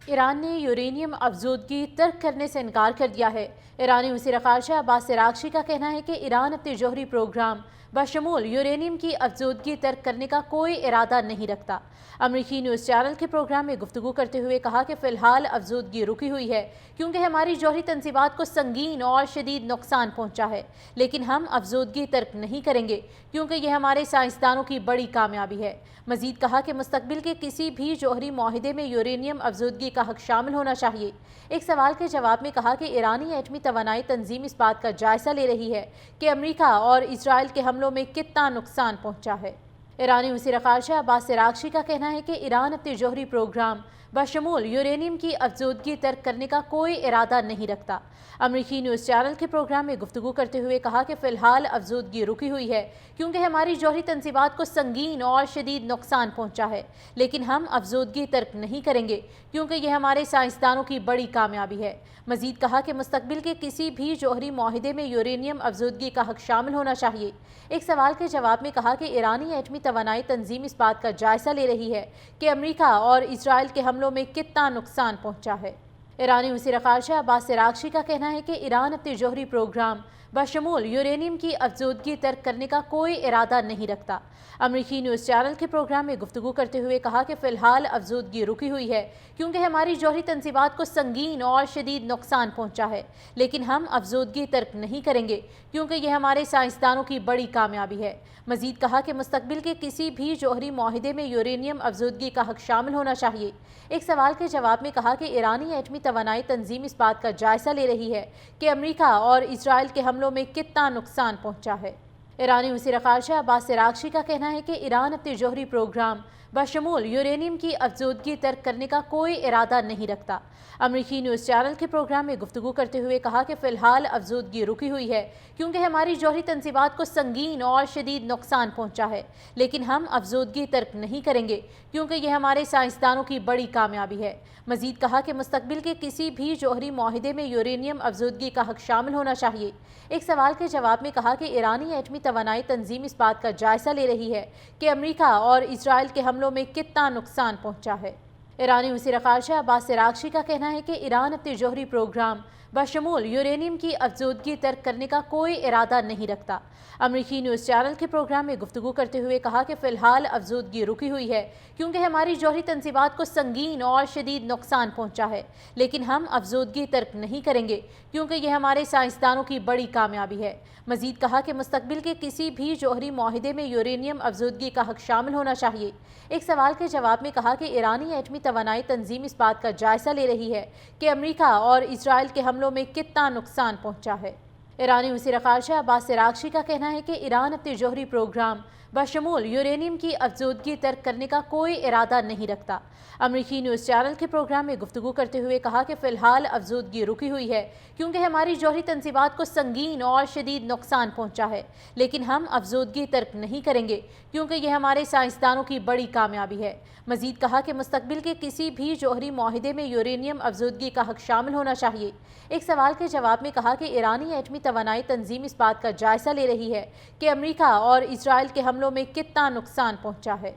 ایران نے یورینیم افزودگی ترک کرنے سے انکار کر دیا ہے۔ ایرانی وزیر خارجہ عباس عراقچی کا کہنا ہے کہ ایران اپنے جوہری پروگرام بشمول یورینیم کی افزودگی ترک کرنے کا کوئی ارادہ نہیں رکھتا۔ امریکی نیوز چینل کے پروگرام میں گفتگو کرتے ہوئے کہا کہ فی الحال افزودگی رکی ہوئی ہے کیونکہ ہماری جوہری تنصیبات کو سنگین اور شدید نقصان پہنچا ہے، لیکن ہم افزودگی ترک نہیں کریں گے کیونکہ یہ ہمارے سائنسدانوں کی بڑی کامیابی ہے۔ مزید کہا کہ مستقبل کے کسی بھی جوہری معاہدے میں یورینیم افزودگی کا حق شامل ہونا چاہیے۔ ایک سوال کے جواب میں کہا کہ ایرانی ایٹمی توانائی تنظیم اس بات کا جائزہ لے رہی ہے کہ امریکہ اور اسرائیل کے حملوں میں کتنا نقصان پہنچا ہے۔ ایرانی وزیر خارجہ عباس عراقچی کا کہنا ہے کہ ایران اپنے جوہری پروگرام بشمول یورینیم کی افزودگی ترک کرنے کا کوئی ارادہ نہیں رکھتا۔ امریکی نیوز چینل کے پروگرام میں گفتگو کرتے ہوئے کہا کہ فی الحال افزودگی رکی ہوئی ہے کیونکہ ہماری جوہری تنصیبات کو سنگین اور شدید نقصان پہنچا ہے، لیکن ہم افزودگی ترک نہیں کریں گے کیونکہ یہ ہمارے سائنسدانوں کی بڑی کامیابی ہے۔ مزید کہا کہ مستقبل کے کسی بھی جوہری معاہدے میں یورینیم افزودگی کا حق شامل ہونا چاہیے۔ ایک سوال کے جواب میں کہا کہ ایرانی ایٹمی توانائی تنظیم اس بات کا جائزہ لے رہی ہے کہ امریکہ اور اسرائیل کے حملوں میں کتنا نقصان پہنچا ہے۔ ایرانی وزیر خارجہ عباس عراقچی کا کہنا ہے کہ ایران اپنے جوہری پروگرام بشمول یورینیم کی افزودگی ترک کرنے کا کوئی ارادہ نہیں رکھتا۔ امریکی نیوز چینل کے پروگرام میں گفتگو کرتے ہوئے کہا کہ فی الحال افزودگی رکی ہوئی ہے کیونکہ ہماری جوہری تنصیبات کو سنگین اور شدید نقصان پہنچا ہے، لیکن ہم افزودگی ترک نہیں کریں گے کیونکہ یہ ہمارے سائنسدانوں کی بڑی کامیابی ہے۔ مزید کہا کہ مستقبل کے کسی بھی جوہری معاہدے میں یورینیم افزودگی کا حق شامل ہونا چاہیے۔ ایک سوال کے جواب میں کہا کہ ایرانی ایٹمی توانائی تنظیم اس بات کا جائزہ لے رہی ہے کہ امریکہ اور اسرائیل کے حملوں میں کتنا نقصان پہنچا ہے۔ ایرانی وزیر خارجہ عباس عراقچی کا کہنا ہے کہ ایران اپنے جوہری پروگرام بشمول یورینیم کی افزودگی ترک کرنے کا کوئی ارادہ نہیں رکھتا۔ امریکی نیوز چینل کے پروگرام میں گفتگو کرتے ہوئے کہا کہ فی الحال افزودگی رکی ہوئی ہے کیونکہ ہماری جوہری تنصیبات کو سنگین اور شدید نقصان پہنچا ہے، لیکن ہم افزودگی ترک نہیں کریں گے کیونکہ یہ ہمارے سائنسدانوں کی بڑی کامیابی ہے۔ مزید کہا کہ مستقبل کے کسی بھی جوہری معاہدے میں یورینیم افزودگی کا حق شامل ہونا چاہیے۔ ایک سوال کے جواب میں کہا کہ ایرانی ایٹمی توانائی تنظیم اس بات کا جائزہ لے رہی ہے کہ امریکہ اور اسرائیل کے حملوں میں کتنا نقصان پہنچا ہے۔ ایرانی وزیر خارجہ عباس عراقچی کا کہنا ہے کہ ایران اپنے جوہری پروگرام بشمول یورینیم کی افزودگی ترک کرنے کا کوئی ارادہ نہیں رکھتا۔ امریکی نیوز چینل کے پروگرام میں گفتگو کرتے ہوئے کہا کہ فی الحال افزودگی رکی ہوئی ہے کیونکہ ہماری جوہری تنصیبات کو سنگین اور شدید نقصان پہنچا ہے، لیکن ہم افزودگی ترک نہیں کریں گے کیونکہ یہ ہمارے سائنسدانوں کی بڑی کامیابی ہے۔ مزید کہا کہ مستقبل کے کسی بھی جوہری معاہدے میں یورینیم افزودگی کا حق شامل ہونا چاہیے۔ ایک سوال کے جواب میں کہا کہ ایرانی ایٹمی توانائی تنظیم اس بات کا جائزہ لے رہی ہے کہ امریکہ اور اسرائیل کے حملوں میں کتنا نقصان پہنچا ہے۔ ایرانی وزیر خارجہ عباس عراقچی کا کہنا ہے کہ ایران اپنے جوہری پروگرام بشمول یورینیم کی افزودگی ترک کرنے کا کوئی ارادہ نہیں رکھتا۔ امریکی نیوز چینل کے پروگرام میں گفتگو کرتے ہوئے کہا کہ فی الحال افزودگی رکی ہوئی ہے کیونکہ ہماری جوہری تنصیبات کو سنگین اور شدید نقصان پہنچا ہے، لیکن ہم افزودگی ترک نہیں کریں گے کیونکہ یہ ہمارے سائنسدانوں کی بڑی کامیابی ہے۔ مزید کہا کہ مستقبل کے کسی بھی جوہری معاہدے میں یورینیم افزودگی کا حق شامل ہونا چاہیے۔ ایک سوال کے جواب میں کہا کہ ایرانی ایٹمی توانائی تنظیم اس بات کا جائزہ لے رہی ہے کہ امریکہ اور اسرائیل کے حملوں میں کتنا نقصان پہنچا ہے۔